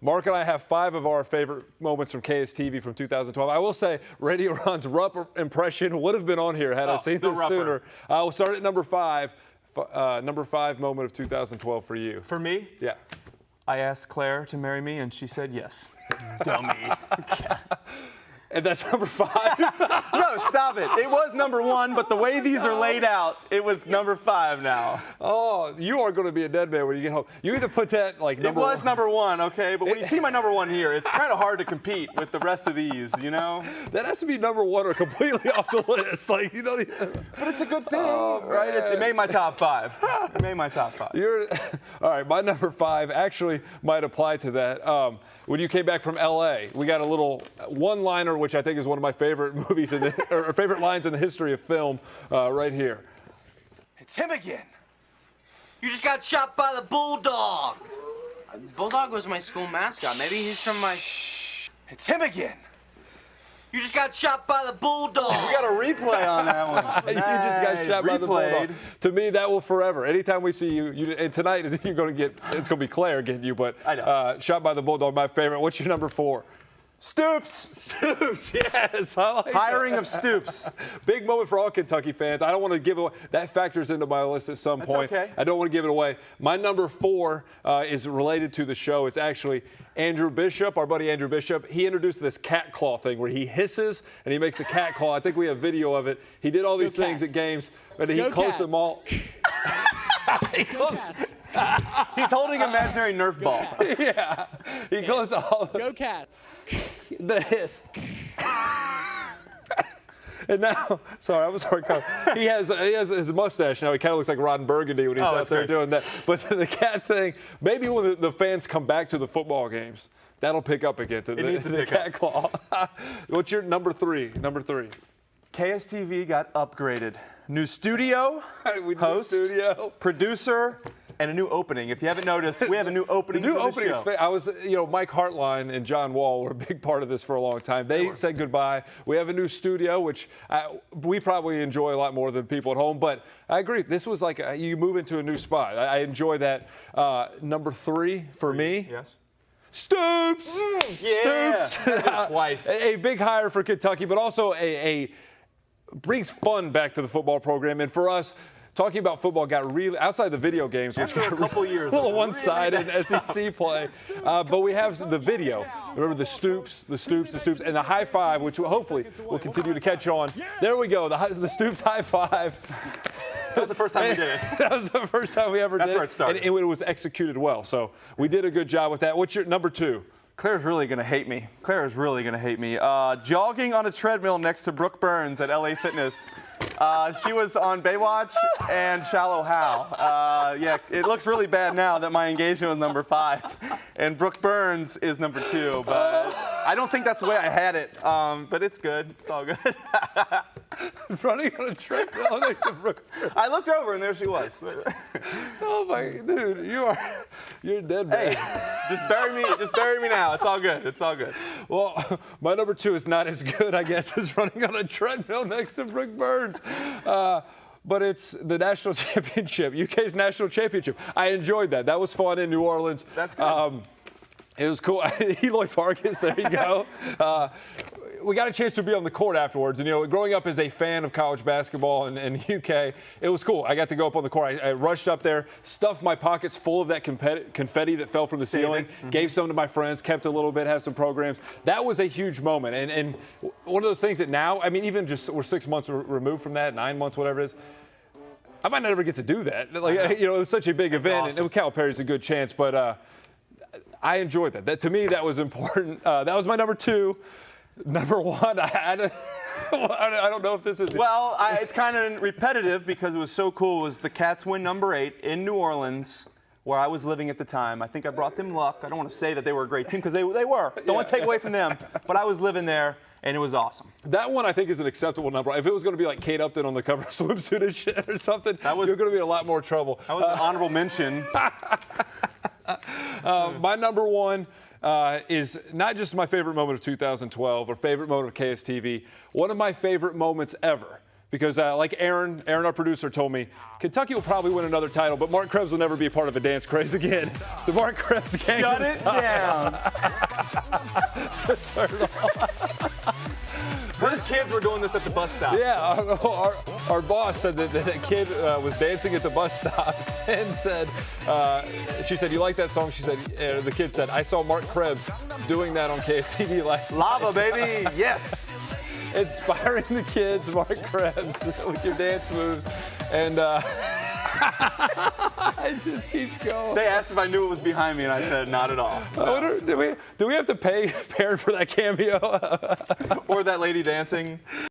Mark and I have 5 of our favorite moments from KSTV from 2012. I will say Radio Ron's Rupp impression would have been on here had I seen this sooner. We'll start at number 5. Number 5 moment of 2012 for you. For me? Yeah. I asked Claire to marry me, and she said yes. Dummy. And that's number 5? No, stop it. It was number 1, but the way these are laid out, it was number 5 now. Oh, you are going to be a dead man when you get home. You either put that like number 1. It was number 1, okay? But when you see my number 1 here, it's kind of hard to compete with the rest of these, you know? That has to be number 1 or completely off the list. Like, you know. But it's a good thing, right? It made my top 5. It made my top 5. All right, my number 5 actually might apply to that. When you came back from L.A., we got a little one-liner, which I think is one of my favorite movies or favorite lines in the history of film, right here. It's him again. You just got shot by the bulldog. Bulldog was my school mascot. Maybe he's from my... It's him again. You just got shot by the bulldog. We got a replay on that one. You just got shot by the bulldog. To me, that will forever. Anytime we see you, and tonight you're going to get, it's going to be Claire getting you, but I know. Shot by the bulldog, my favorite. What's your number 4? Stoops. Stoops, yes. I like Hiring that. of Stoops. Big moment for all Kentucky fans. I don't want to give it away. That factors into my list at some point. Okay. I don't want to give it away. My number 4 is related to the show. It's actually Andrew Bishop, our buddy Andrew Bishop. He introduced this cat claw thing where he hisses and he makes a cat claw. I think we have video of it. He did all these things at games, but he closed them all. He's holding an imaginary Nerf ball. Yeah. He goes all. Go Cats. The hiss. And now, sorry, I'm sorry, Carl. He has his mustache now. He kind of looks like Ron Burgundy when he's out there doing that. But the cat thing, maybe when the fans come back to the football games, that'll pick up again. The cat claw. What's your number 3? Number 3. KSTV got upgraded. New studio, host, producer, and a new opening. If you haven't noticed, we have a new opening. The new opening is I was, Mike Hartline and John Wall were a big part of this for a long time. They said goodbye. We have a new studio, which we probably enjoy a lot more than people at home. But I agree. This was like you move into a new spot. I enjoy that. Number 3 for me. Yes. Stoops. Yeah. Stoops. Twice. A big hire for Kentucky, but also a brings fun back to the football program. And for us, talking about football got really, outside the video games, which got a couple years, a little one-sided SEC play. But we have the video. Remember the Stoops, and the high five, which hopefully will continue to catch on. There we go, the Stoops high five. That was the first time we did it. That was the first time we ever did it. That's where it started. And it was executed well. So we did a good job with that. What's your number 2? Claire's really going to hate me. Claire is really going to hate me. Jogging on a treadmill next to Brooke Burns at LA Fitness. She was on Baywatch and Shallow Hal. Yeah, it looks really bad now that my engagement was number 5. And Brooke Burns is number 2. But I don't think that's the way I had it. But it's good. It's all good. Running on a treadmill next to Brooke Burns. I looked over and there she was. Oh my, dude, you're dead, man. Hey, just bury me now. It's all good. It's all good. Well, my number 2 is not as good, I guess, as running on a treadmill next to Brooke Burns. But it's the national championship, UK's national championship. I enjoyed that. That was fun in New Orleans. That's good. It was cool. Eloy Farkas, there you go. We got a chance to be on the court afterwards. And, growing up as a fan of college basketball in UK, it was cool. I got to go up on the court. I rushed up there, stuffed my pockets full of that confetti that fell from the ceiling, gave some to my friends, kept a little bit, have some programs. That was a huge moment. And one of those things that now, I mean, even just we're 6 months removed from that, 9 months, whatever it is, I might not ever get to do that. Like, it was such a big event. Awesome. And Calipari's a good chance. But I enjoyed that. To me, that was important. That was my number 2. Number 1, I don't know if this is. Well, it's kind of repetitive because it was so cool. It was the Cats win number 8 in New Orleans, where I was living at the time. I think I brought them luck. I don't want to say that they were a great team because they were. Don't want to take away from them. But I was living there, and it was awesome. That one I think is an acceptable number. If it was going to be like Kate Upton on the cover of Swimsuit and shit or something, you're going to be in a lot more trouble. That was an honorable mention. My number 1. Is not just my favorite moment of 2012 or favorite moment of KSTV, one of my favorite moments ever. because like Aaron, our producer, told me, Kentucky will probably win another title, but Mark Krebs will never be a part of a dance craze again. The Mark Krebs gang. Shut it down. Those kids were doing this at the bus stop. Yeah, our boss said that a kid was dancing at the bus stop and said, she said, you like that song? She said, the kid said, I saw Mark Krebs doing that on KSTV last night. Lava, baby, yes. Inspiring the kids, Mark Krebs, with your dance moves. And it just keeps going. They asked if I knew it was behind me, and I said, not at all. I wonder, do we have to pay Perrin for that cameo? Or that lady dancing.